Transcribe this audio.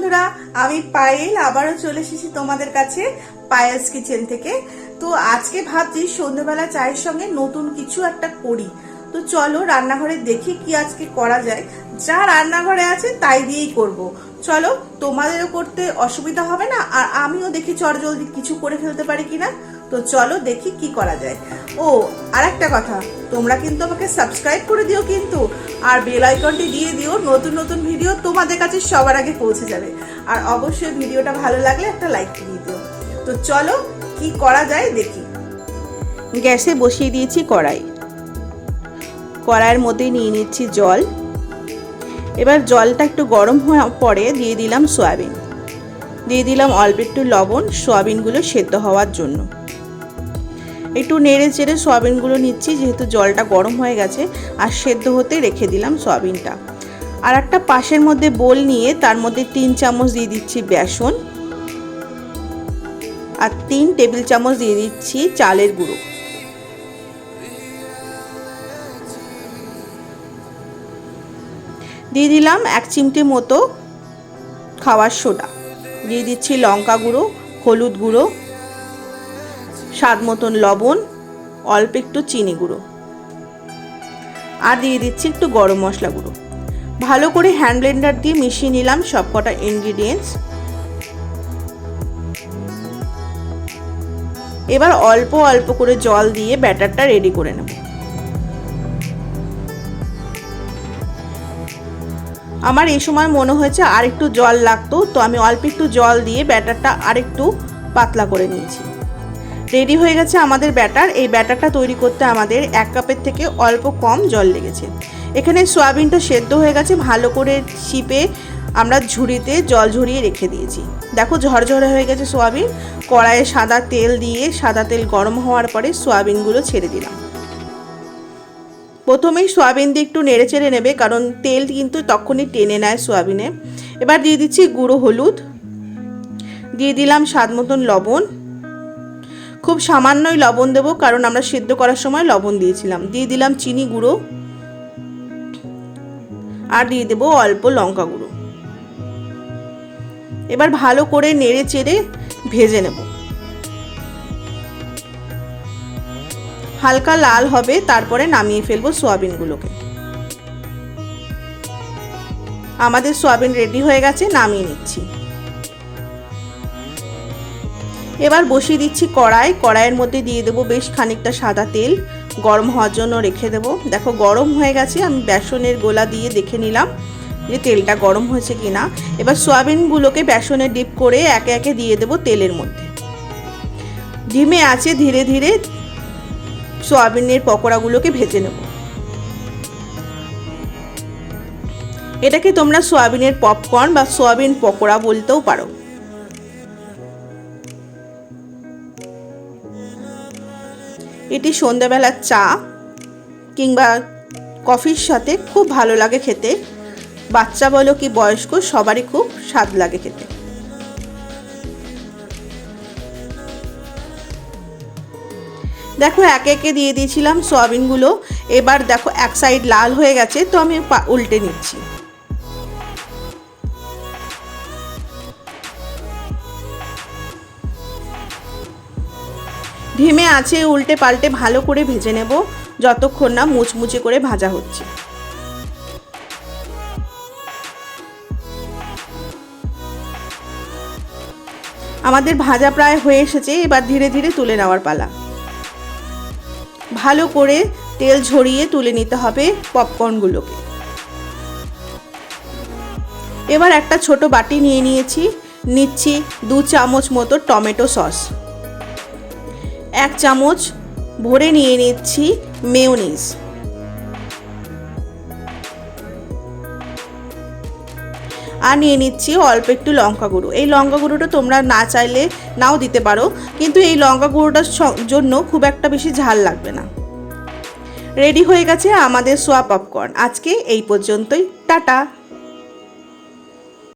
বন্ধুরা, আমি পায়েল আবারও চলে এসেছি তোমাদের কাছে পায়েলস কিচেন থেকে। তো আজকে ভাবছি সন্ধ্যাবেলা চায়ের সঙ্গে নতুন কিছু একটা করি। তো চলো রান্নাঘরে দেখি কি আজকে করা যায়। যা রান্নাঘরে আছে তাই দিয়েই করব। চলো, তোমাদেরও করতে অসুবিধা হবে না, আর আমিও দেখি চটজলদি কিছু করে ফেলতে পারি কিনা। তো চলো দেখি কি করা যায়। ও আর একটা কথা, তোমরা কিন্তু আমাকে সাবস্ক্রাইব করে দিও কিন্তু, আর বেল আইকনটি দিয়ে দিও। নতুন নতুন ভিডিও তোমাদের কাছে সবার আগে পৌঁছে যাবে। আর অবশ্যই ভিডিওটা ভালো লাগলে একটা লাইক দিয়ে দিও। তো চলো কি করা যায় দেখি। গ্যাসে বসিয়ে দিয়েছি কড়াই। কড়াইয়ের মধ্যে নিয়ে নিচ্ছি জল। এবার জলটা একটু গরম হওয়ার পরে দিয়ে দিলাম সয়াবিন। দিয়ে দিলাম অল্প একটু লবণ, সয়াবিনগুলো সেদ্ধ হওয়ার জন্য। একটু নেড়ে চেড়ে সয়াবিনগুলো নিচ্ছি, যেহেতু জলটা গরম হয়ে গেছে। আর সেদ্ধ হতে রেখে দিলাম সয়াবিনটা। আর একটা পাশের মধ্যে বোল নিয়ে তার মধ্যে 3 চামচ দিয়ে দিচ্ছি বেসন, আর 3 টেবিল চামচ দিয়ে দিচ্ছি চালের গুঁড়ো। দিয়ে দিলাম 1 চিমটে মতো খাওয়ার সোডা। দিয়ে দিচ্ছি লঙ্কা গুঁড়ো, হলুদ গুঁড়ো, স্বাদ মতন লবণ, অল্প একটু চিনি গুঁড়ো, আর দিয়ে দিচ্ছি একটু গরম মশলা গুঁড়ো। ভালো করে হ্যান্ড ব্লেন্ডার দিয়ে মিশিয়ে নিলাম সবকটা ইনগ্রিডিয়েন্টস। এবার অল্প অল্প করে জল দিয়ে ব্যাটারটা রেডি করে নেব। আমার এই সময় মনে হয়েছে আর একটু জল লাগতো, তো আমি অল্প একটু জল দিয়ে ব্যাটারটা আর একটু পাতলা করে নিয়েছি। রেডি হয়ে গেছে আমাদের ব্যাটার। এই ব্যাটারটা তৈরি করতে আমাদের 1 কাপের থেকে অল্প কম জল লেগেছে। এখানে সয়াবিনটা সেদ্ধ হয়ে গেছে। ভালো করে চিপে আমরা ঝুড়িতে জল ঝরিয়ে রেখে দিয়েছি। দেখো ঝরঝরে হয়ে গেছে সয়াবিন। কড়াইয়ে সাদা তেল দিয়ে, সাদা তেল গরম হওয়ার পরে সয়াবিনগুলো ছেড়ে দিলাম। প্রথমেই সয়াবিন দিয়ে একটু নেড়ে চেড়ে নেবে, কারণ তেল কিন্তু তখনই টেনে নেয় সয়াবিনে। এবার দিয়ে দিচ্ছি গুঁড়ো হলুদ, দিয়ে দিলাম স্বাদ মতন লবণ। খুব সামান্যই লবণ দেবো, কারণ আমরা সিদ্ধ করার সময় লবণ দিয়েছিলাম। দিয়ে দিলাম চিনি গুঁড়ো, আর দিয়ে দেবো অল্প লঙ্কা গুঁড়ো। এবার ভালো করে নেড়ে চেড়ে ভেজে নেব। হালকা লাল হবে, তারপরে নামিয়ে ফেলবো সয়াবিনগুলোকে। আমাদের সয়াবিন রেডি হয়ে গেছে, নামিয়ে নিচ্ছি। এবার বসিয়ে দিচ্ছি কড়াই। কড়াইয়ের মধ্যে দিয়ে দেবো বেশ খানিকটা সাদা তেল, গরম হওয়ার জন্য রেখে দেবো। দেখো গরম হয়ে গেছে। আমি বেসনের গোলা দিয়ে দেখে নিলাম যে তেলটা গরম হয়েছে কিনা। এবার সয়াবিনগুলোকে বেসনে ডিপ করে একে একে দিয়ে দেবো তেলের মধ্যে। ধিমে আঁচে ধীরে ধীরে সয়াবিনের পকোড়াগুলোকে ভেজে নেব। এটাকে তোমরা সয়াবিনের পপকর্ন বা সয়াবিন পকোড়া বলতেও পারো। এটি সন্ধ্যাবেলার চা কিংবা কফির সাথে খুব ভালো লাগে খেতে। বাচ্চা বলো কি বয়স্ক, সবারই খুব স্বাদ লাগে খেতে। দেখো একে একে দিয়ে দিয়েছিলাম সয়াবিনগুলো। এবার দেখো এক সাইড লাল হয়ে গেছে, তো আমি উল্টে নিচ্ছি। ধিমে আঁচে উল্টে পাল্টে ভালো করে ভেজে নেব, যতক্ষণ না মুচমুচে করে ভাজা হচ্ছে। আমাদের ভাজা প্রায় হয়ে এসেছে। এবার ধীরে ধীরে তুলে নেওয়ার পালা। ভালো করে তেল ঝরিয়ে তুলে নিতে হবে পপকর্নগুলোকে। এবার একটা ছোট বাটি নিয়ে নিচ্ছি 2 চামচ মতো টমেটো সস। 1 চামচ ভরে নিয়ে নিচ্ছি মেয়োনিজ। আর নিয়ে নিচ্ছি অল্প একটু লঙ্কা গুঁড়ো। এই লঙ্কা গুঁড়োটা তোমরা না চাইলে নাও দিতে পারো, কিন্তু এই লঙ্কা গুঁড়োটার জন্য খুব একটা বেশি ঝাল লাগবে না। রেডি হয়ে গেছে আমাদের সোয়া পপকর্ন। আজকে এই পর্যন্তই। টাটা।